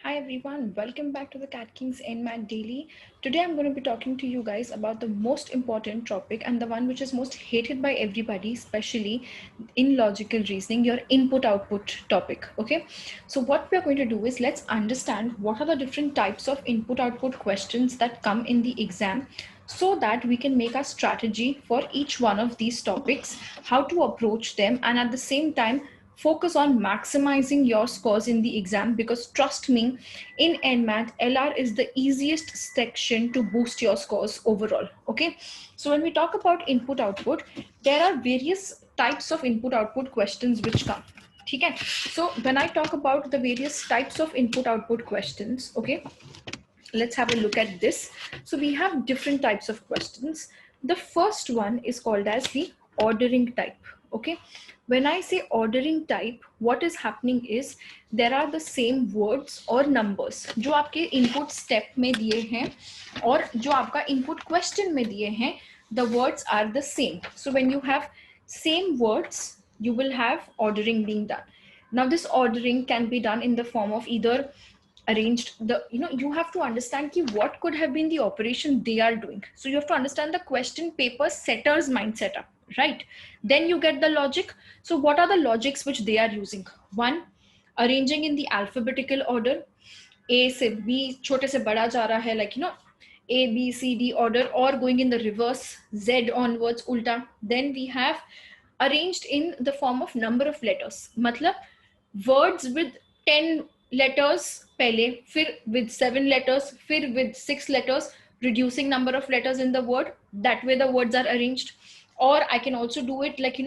Hi everyone, welcome back to the Cat Kings NMAT Daily. Today I'm going to be talking to you guys about the most important topic and the one which is most hated by everybody, especially in logical reasoning, your input output topic. Okay, so what we are going to do is let's understand what are the different types of input output questions that come in the exam so that we can make a strategy for each one of these topics, how to approach them, and at the same time focus on maximizing your scores in the exam, because trust me, in NMAT LR is the easiest section to boost your scores overall. Okay, so when we talk about input output, there are various types of input output questions which come. Okay, so when I talk about the various types of input output questions, okay, let's have a look at this. So we have different types of questions. The first one is called as the ordering type. Okay, when I say ordering type, what is happening is there are the same words or numbers जो आपके input step में दिए हैं और जो आपका input question में दिए हैं, the words are the same. So when you have same words, you will have ordering being done. Now this ordering can be done in the form of either arranged, the you have to understand ki what could have been the operation they are doing. So you have to understand the question paper setter's mindset up, right? Then you get the logic. So what are the logics which they are using? One, arranging in the alphabetical order, a से b छोटे से बड़ा जा रहा है, like a b c d order, or going in the reverse, z onwards ulta. Then we have arranged in the form of number of letters, matlab words with 10 letters pehle, fir with 7 letters, fir with 6 letters, reducing number of letters in the word. That way the words are arranged. Or I can also do it like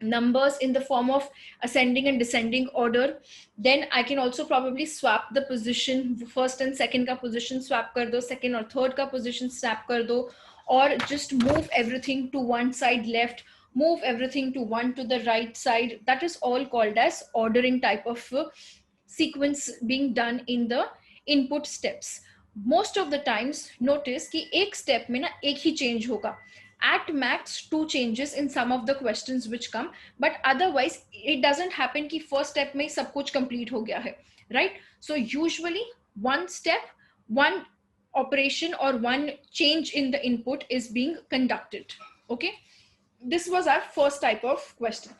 numbers in the form of ascending and descending order. Then I can also probably swap the position, first and second ka position swap kar do, second or third ka position swap kar do, or just move everything to one side left, move everything to one to the right side. That is all called as ordering type of sequence being done in the input steps. Most of the times notice कि एक step में ना एक ही change होगा, at max 2 changes in some of the questions which come, but otherwise it doesn't happen कि first step में सब कुछ complete हो गया है, right? So usually one step, one operation or one change in the input is being conducted. Okay, this was our first type of question.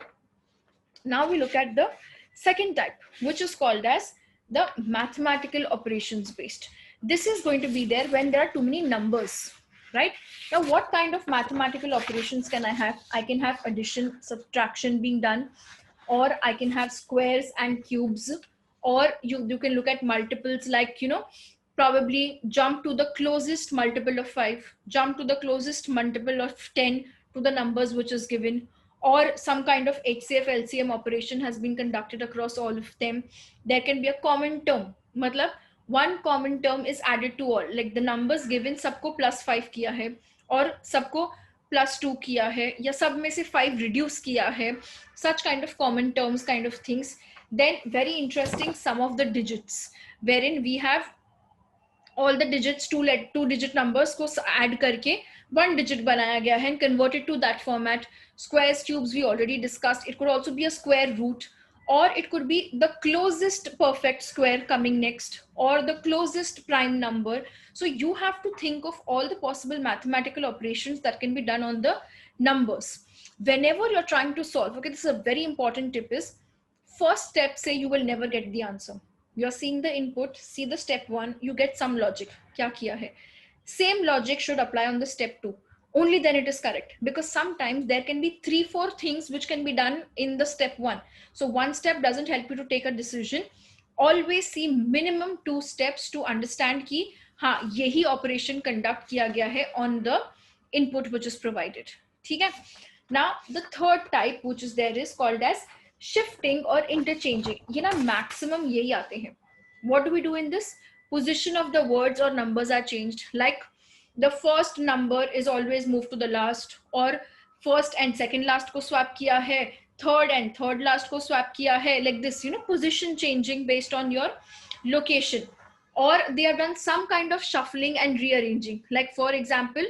Now we look at the second type, which is called as the mathematical operations based. This is going to be there when there are too many numbers, right? Now, what kind of mathematical operations can I have? I can have addition, subtraction being done, or I can have squares and cubes, or you can look at multiples, like, probably jump to the closest multiple of 5, jump to the closest multiple of 10 to the numbers which is given, or some kind of HCF LCM operation has been conducted across all of them. There can be a common term, matlab one common term is added to all, like the numbers given सबको +5 किया है और सबको +2 किया है, या सब में से 5 reduce किया है, such kind of common terms kind of things. Then very interesting, some of the digits wherein we have all the digits, two digit numbers को add करके one digit बनाया गया है and converted to that format. Squares, cubes we already discussed. It could also be a square root, or it could be the closest perfect square coming next, or the closest prime number. So you have to think of all the possible mathematical operations that can be done on the numbers whenever you're trying to solve. Okay, this is a very important tip, is first step say you will never get the answer. You're seeing the input, see the step 1, you get some logic, kya kiya hai. Same logic should apply on the step 2, only then it is correct, because sometimes there can be 3-4 things which can be done in the step 1. So one step doesn't help you to take a decision. Always see minimum 2 steps to understand ki ha yehi operation conduct kiya gaya hai on the input which is provided. ठीक है? Now the third type which is there is called as shifting or interchanging. ये ना maximum यही आते हैं. What do we do in this? Position of the words or numbers are changed. Like the first number is always moved to the last, or first and second last को swap किया है, third and third last को swap किया है, like this, position changing based on your location. Or they have done some kind of shuffling and rearranging. Like for example,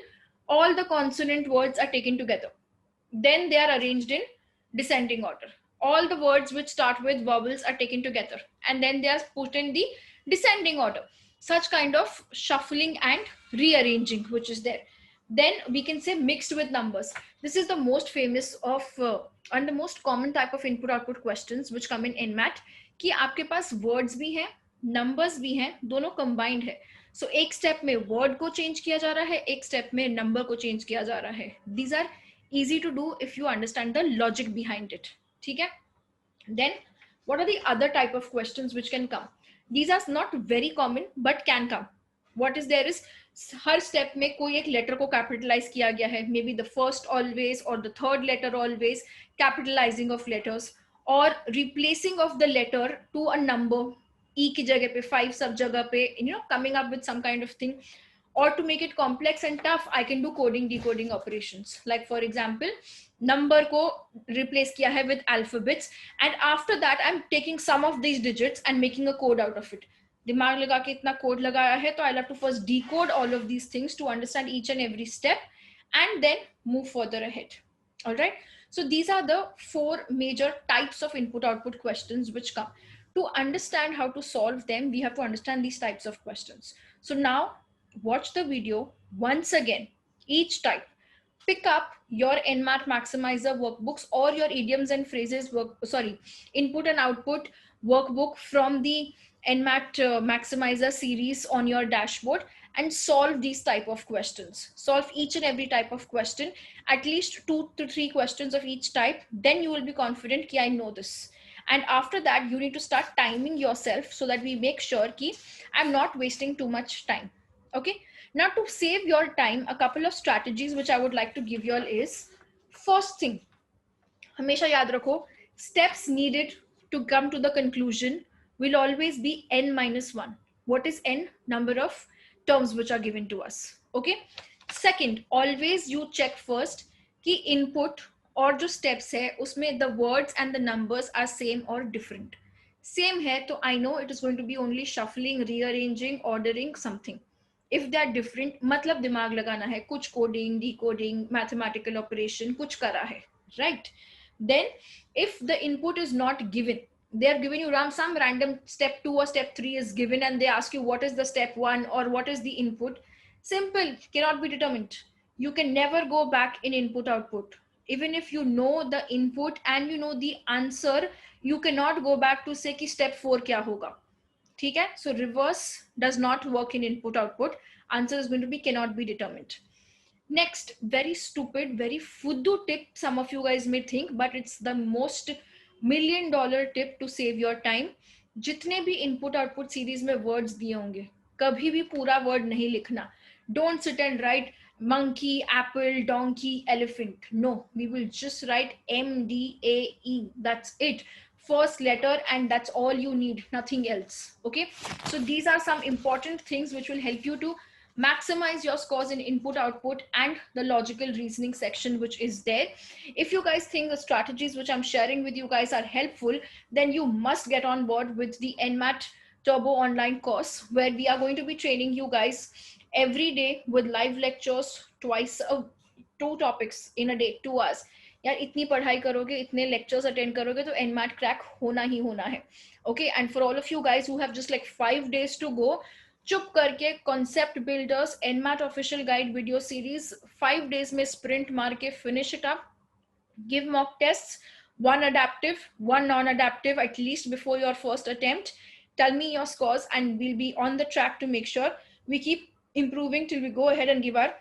all the consonant words are taken together. Then they are arranged in descending order. All the words which start with vowels are taken together, and then they are put in the descending order, such kind of shuffling and rearranging which is there. Then we can say mixed with numbers. This is the most famous of and the most common type of input output questions which come in NMAT, कि आपके पास words भी हैं, numbers भी हैं, दोनों combined है. So एक step में word को change किया जा रहा है, एक step में number को change किया जा रहा है. These are easy to do if you understand the logic behind it. ठीक है? Then what are the other type of questions which can come? These are not very common but can come. What is there is हर step में कोई एक letter को capitalize किया गया है, maybe the first always और the third letter always, capitalizing of letters और replacing of the letter to a number, E की जगह पे 5 सब जगह पे, you know, coming up with some kind of thing. Or to make it complex and tough, I can do coding decoding operations. Like for example, number ko replace kiya hai with alphabets, and after that I'm taking some of these digits and making a code out of it. दिमाग लगा के इतना code लगाया है, तो I'll have to first decode all of these things to understand each and every step and then move further ahead. All right, so these are the 4 major types of input output questions which come. To understand how to solve them, we have to understand these types of questions. So now watch the video once again, each type. Pick up your NMAT Maximizer workbooks or your idioms and phrases input and output workbook from the NMAT Maximizer series on your dashboard and solve these type of questions. Solve each and every type of question, at least 2 to 3 questions of each type. Then you will be confident ki I know this. And after that, you need to start timing yourself so that we make sure ki I'm not wasting too much time. Okay, now to save your time, a couple of strategies which I would like to give you all is, first thing, hamesha yaad rakho, steps needed to come to the conclusion will always be n minus 1. What is n? Number of terms which are given to us. Okay, second, always you check first ki input और जो steps है उसमें the words and the numbers are same or different. Same है तो I know it is going to be only shuffling, rearranging, ordering something. If they are different, मतलब दिमाग लगाना है, कुछ coding, decoding, mathematical operation कुछ करा है, right? Then if the input is not given, they are giving you some random step 2 or step 3 is given and they ask you what is the step 1 or what is the input. Simple, cannot be determined. You can never go back in input output. Even if you know the input and you know the answer, you cannot go back to say कि step 4 क्या होगा. ठीक है? So reverse does not work in input output. Answer is going to be cannot be determined. Next, very stupid, very fuddu tip some of you guys may think, but it's the most $1 million tip to save your time. जितने भी input output series में words दिए होंगे, कभी भी पूरा word नहीं लिखना. Don't sit and write monkey, apple, donkey, elephant. No, we will just write MDAE. That's it. First letter, and that's all you need, nothing else. Okay, so these are some important things which will help you to maximize your scores in input output and the logical reasoning section which is there. If you guys think the strategies which I'm sharing with you guys are helpful, then you must get on board with the NMAT Turbo online course, where we are going to be training you guys every day with live lectures, twice 2 topics in a day, 2 hours. यार इतनी पढ़ाई करोगे, इतने lectures attend करोगे तो NMAT crack होना ही होना है. Okay, and for all of you guys who have just like 5 days to go, चुप करके concept builders NMAT official guide video series 5 days में स्प्रिंट मार के finish it up. Give mock tests, 1 adaptive, 1 non-adaptive at least before your first attempt. Tell me your scores and we'll be on the track to make sure we keep improving till we go ahead and give our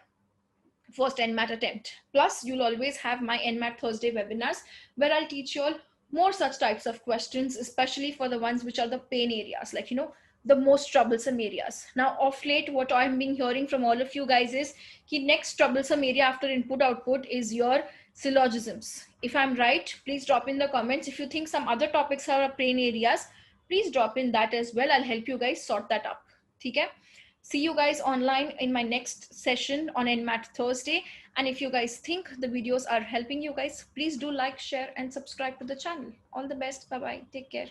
first NMAT attempt. Plus, you'll always have my NMAT Thursday webinars where I'll teach you all more such types of questions, especially for the ones which are the pain areas, like, you know, the most troublesome areas. Now, of late, what I'm been hearing from all of you guys is the next troublesome area after input output is your syllogisms. If I'm right, please drop in the comments. If you think some other topics are pain areas, please drop in that as well. I'll help you guys sort that up. Okay? See you guys online in my next session on NMAT Thursday. And if you guys think the videos are helping you guys, please do like, share, and subscribe to the channel. All the best. Bye-bye. Take care.